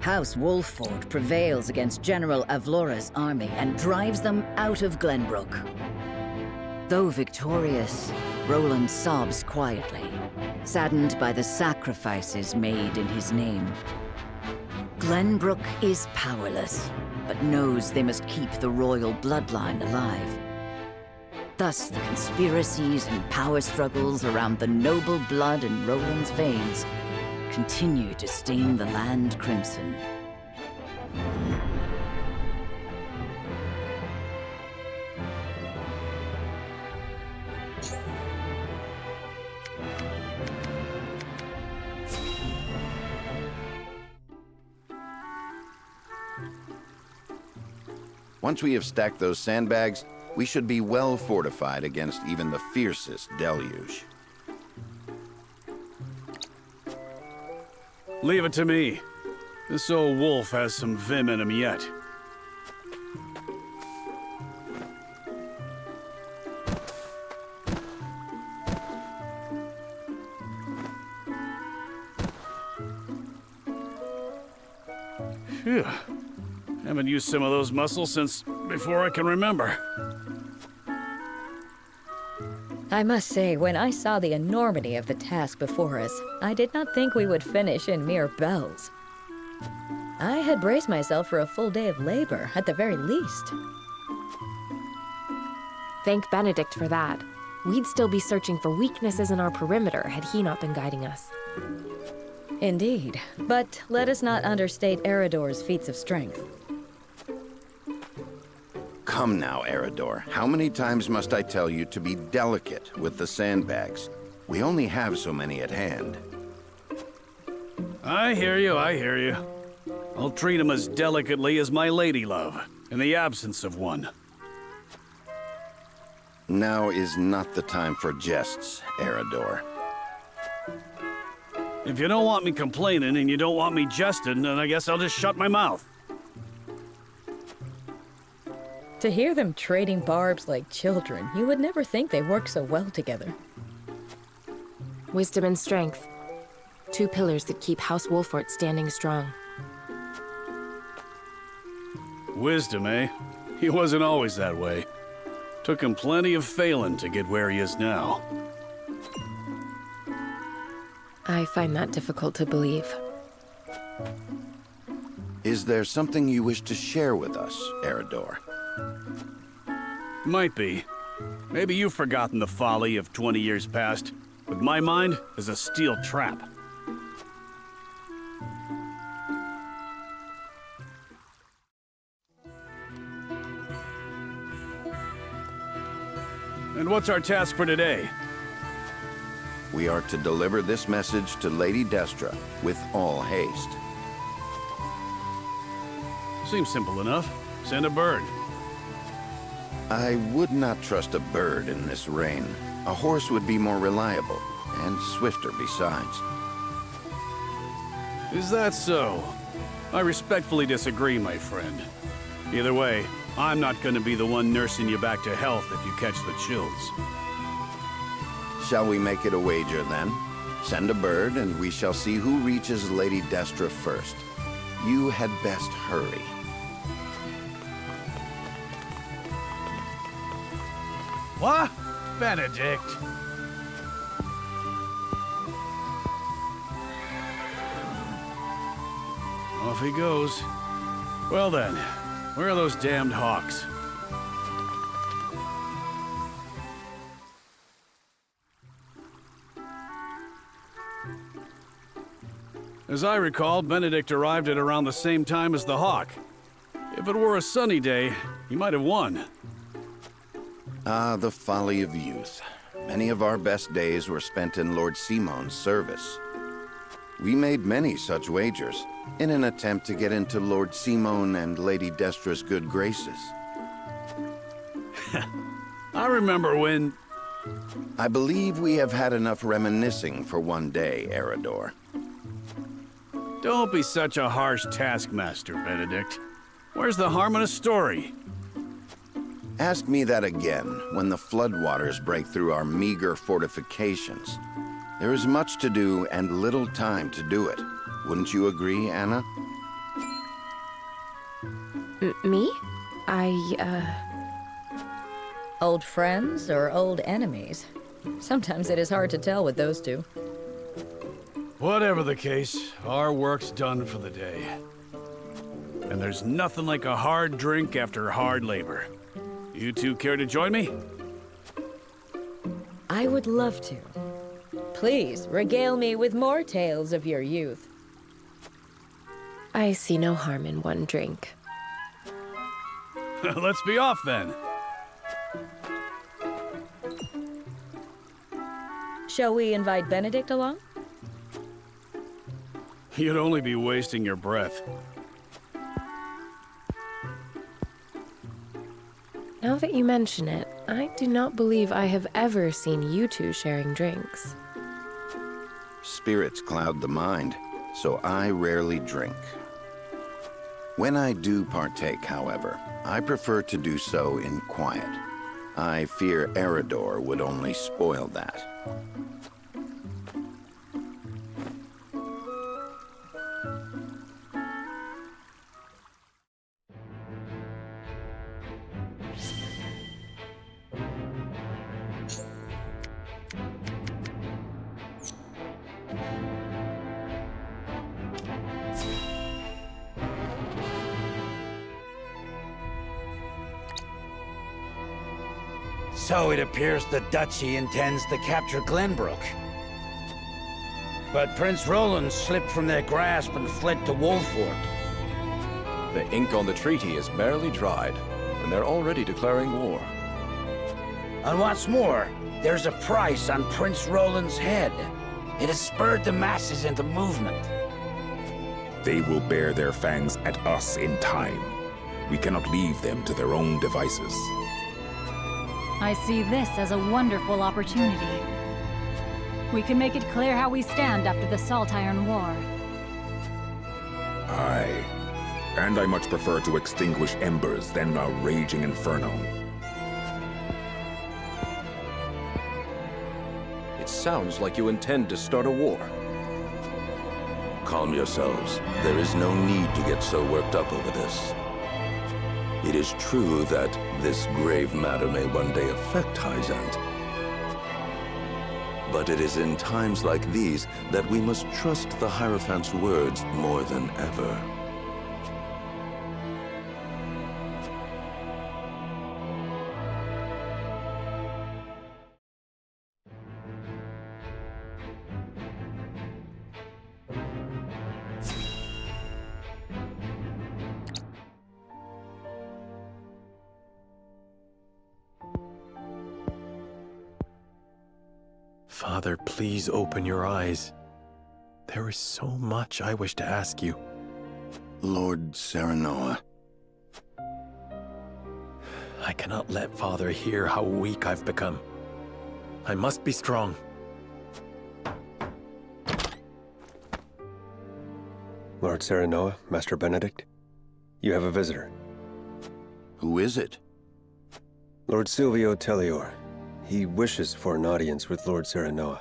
House Wolfford prevails against General Avlora's army and drives them out of Glenbrook. Though victorious, Roland sobs quietly, saddened by the sacrifices made in his name. Glenbrook is powerless, but knows they must keep the royal bloodline alive. Thus, the conspiracies and power struggles around the noble blood in Roland's veins continue to stain the land crimson. Once we have stacked those sandbags, we should be well fortified against even the fiercest deluge. Leave it to me. This old wolf has some vim in him yet. Phew. Haven't used some of those muscles since before I can remember. I must say, when I saw the enormity of the task before us, I did not think we would finish in mere bells. I had braced myself for a full day of labor, at the very least. Thank Benedict for that. We'd still be searching for weaknesses in our perimeter had he not been guiding us. Indeed, but let us not understate Eridor's feats of strength. Come now, Eridor. How many times must I tell you to be delicate with the sandbags? We only have so many at hand. I hear you, I hear you. I'll treat him as delicately as my lady love, in the absence of one. Now is not the time for jests, Eridor. If you don't want me complaining and you don't want me jesting, then I guess I'll just shut my mouth. To hear them trading barbs like children, you would never think they work so well together. Wisdom and strength. Two pillars that keep House Wolffort standing strong. Wisdom, eh? He wasn't always that way. Took him plenty of failing to get where he is now. I find that difficult to believe. Is there something you wish to share with us, Eridor? Might be. Maybe you've forgotten the folly of 20 years past, but my mind is a steel trap. And what's our task for today? We are to deliver this message to Lady Destra with all haste. Seems simple enough. Send a bird. I would not trust a bird in this rain. A horse would be more reliable, and swifter besides. Is that so? I respectfully disagree, my friend. Either way, I'm not going to be the one nursing you back to health if you catch the chills. Shall we make it a wager, then? Send a bird, and we shall see who reaches Lady Destra first. You had best hurry. What? Benedict? Off he goes. Well then, where are those damned hawks? As I recall, Benedict arrived at around the same time as the hawk. If it were a sunny day, he might have won. Ah, the folly of youth. Many of our best days were spent in Lord Simon's service. We made many such wagers, in an attempt to get into Lord Simon and Lady Destra's good graces. I remember when... I believe we have had enough reminiscing for one day, Eridor. Don't be such a harsh taskmaster, Benedict. Where's the harm in a story? Ask me that again when the floodwaters break through our meager fortifications. There is much to do and little time to do it. Wouldn't you agree, Anna? Old friends or old enemies? Sometimes it is hard to tell with those two. Whatever the case, our work's done for the day. And there's nothing like a hard drink after hard labor. You two care to join me? I would love to. Please, regale me with more tales of your youth. I see no harm in one drink. Let's be off then. Shall we invite Benedict along? You'd only be wasting your breath. Now that you mention it, I do not believe I have ever seen you two sharing drinks. Spirits cloud the mind, so I rarely drink. When I do partake, however, I prefer to do so in quiet. I fear Eridor would only spoil that. So it appears the Duchy intends to capture Glenbrook. But Prince Roland slipped from their grasp and fled to Wolford. The ink on the treaty is barely dried, and they're already declaring war. And what's more, there's a price on Prince Roland's head. It has spurred the masses into movement. They will bear their fangs at us in time. We cannot leave them to their own devices. I see this as a wonderful opportunity. We can make it clear how we stand after the Salt Iron War. Aye. And I much prefer to extinguish embers than a raging inferno. It sounds like you intend to start a war. Calm yourselves. There is no need to get so worked up over this. It is true that this grave matter may one day affect Hyzant. But it is in times like these that we must trust the Hierophant's words more than ever. Father, please open your eyes. There is so much I wish to ask you. Lord Serenoa. I cannot let Father hear how weak I've become. I must be strong. Lord Serenoa, Master Benedict, you have a visitor. Who is it? Lord Silvio Tellior. He wishes for an audience with Lord Serenoa.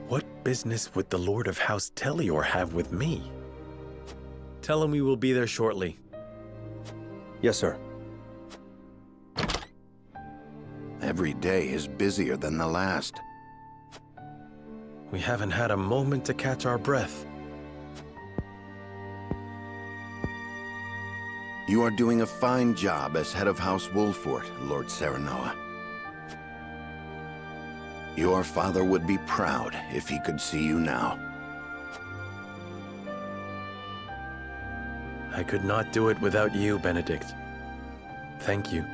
What business would the Lord of House Tellior have with me? Tell him we will be there shortly. Yes, sir. Every day is busier than the last. We haven't had a moment to catch our breath. You are doing a fine job as head of House Wolfort, Lord Serenoa. Your father would be proud if he could see you now. I could not do it without you, Benedict. Thank you.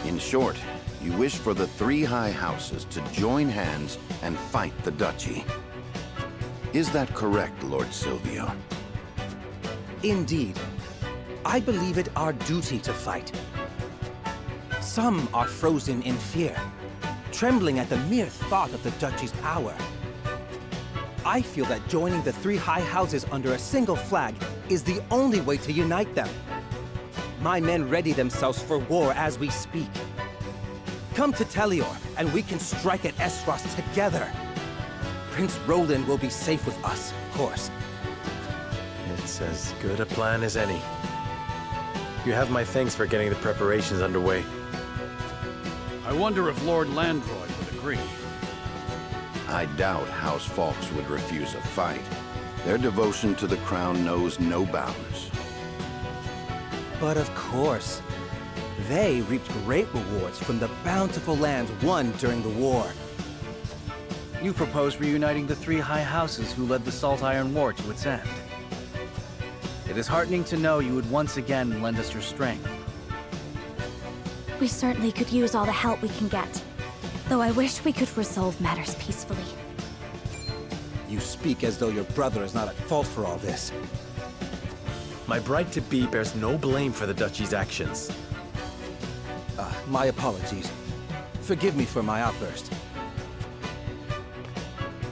In short, you wish for the three high houses to join hands and fight the Duchy. Is that correct, Lord Silvio? Indeed. I believe it our duty to fight. Some are frozen in fear, trembling at the mere thought of the duchy's power. I feel that joining the three high houses under a single flag is the only way to unite them. My men ready themselves for war as we speak. Come to Telior, and we can strike at Esros together. Prince Roland will be safe with us, of course. It's as good a plan as any. You have my thanks for getting the preparations underway. I wonder if Lord Landroy would agree. I doubt House Fawkes would refuse a fight. Their devotion to the crown knows no bounds. But of course, they reaped great rewards from the bountiful lands won during the war. You propose reuniting the three high houses who led the Salt Iron War to its end. It is heartening to know you would once again lend us your strength. We certainly could use all the help we can get, though I wish we could resolve matters peacefully. You speak as though your brother is not at fault for all this. My bride-to-be bears no blame for the Duchy's actions. My apologies. Forgive me for my outburst.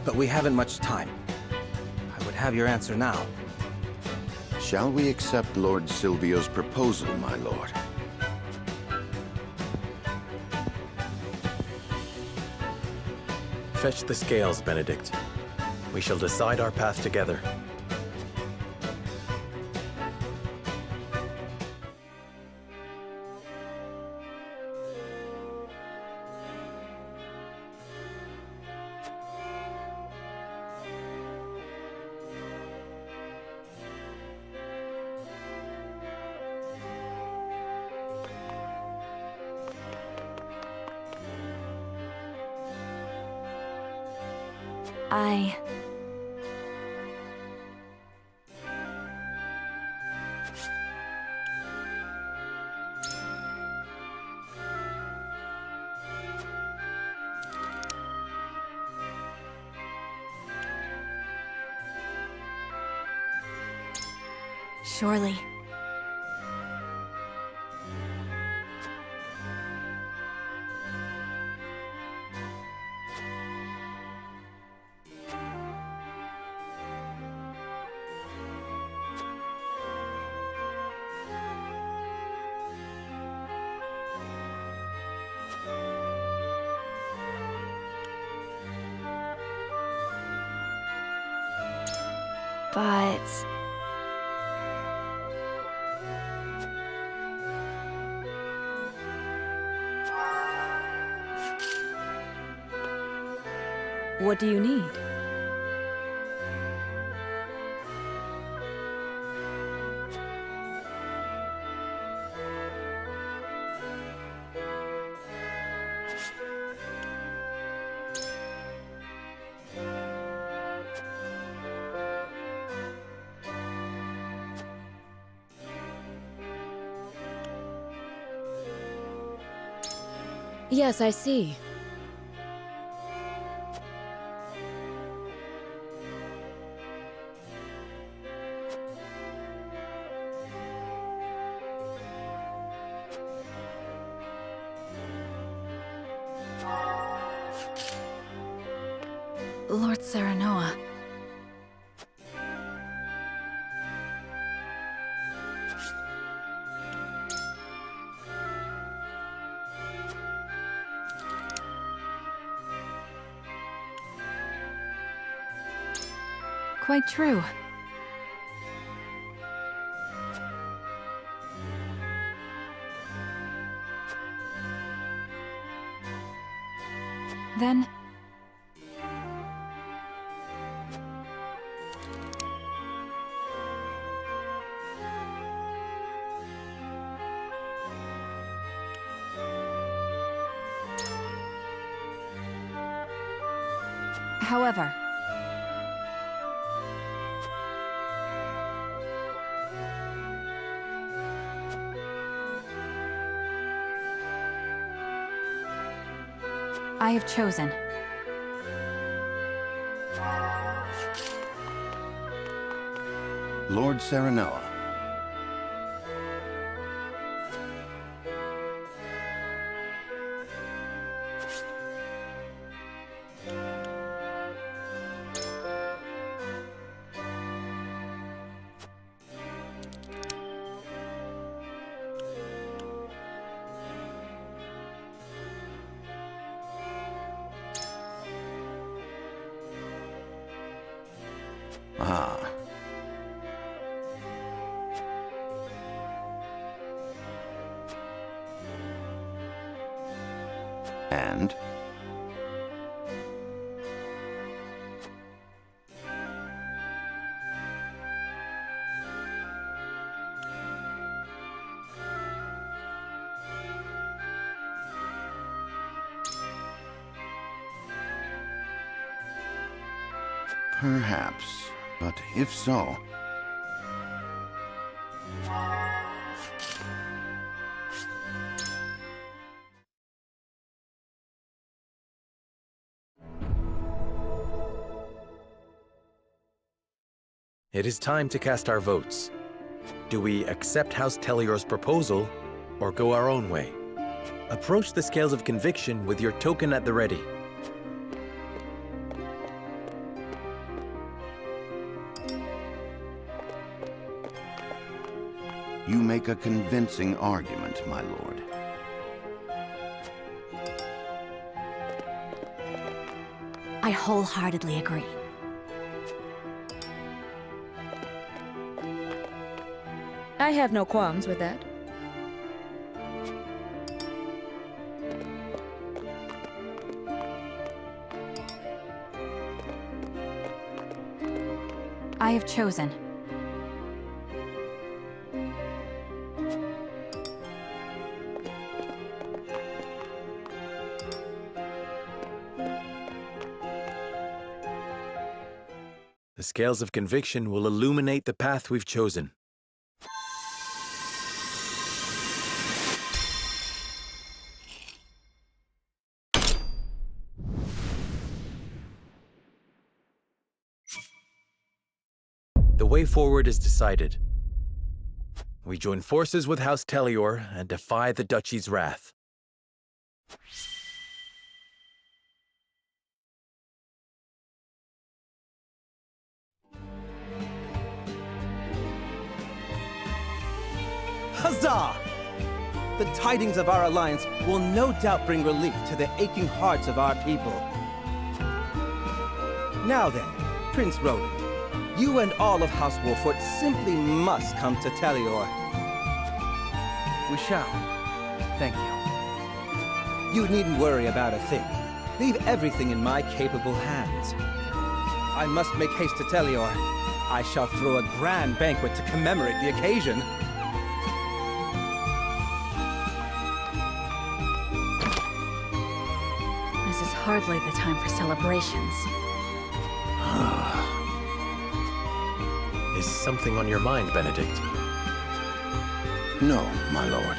But we haven't much time. I would have your answer now. Shall we accept Lord Silvio's proposal, my lord? Fetch the scales, Benedict. We shall decide our path together. Surely. But... What do you need? Yes, I see. Lord Serenoa. Quite true. Then... However... I have chosen. Lord Serenella. Ah. And? Perhaps, but if so... It is time to cast our votes. Do we accept House Telior's proposal, or go our own way? Approach the scales of conviction with your token at the ready. You make a convincing argument, my lord. I wholeheartedly agree. I have no qualms with that. I have chosen. The scales of conviction will illuminate the path we've chosen. The way forward is decided. We join forces with House Telior and defy the Duchy's wrath. Huzzah! The tidings of our alliance will no doubt bring relief to the aching hearts of our people. Now then, Prince Roland, you and all of House Wolfort simply must come to Telior. We shall. Thank you. You needn't worry about a thing. Leave everything in my capable hands. I must make haste to Telior. I shall throw a grand banquet to commemorate the occasion. This is hardly the time for celebrations. Is something on your mind, Benedict? No, my lord.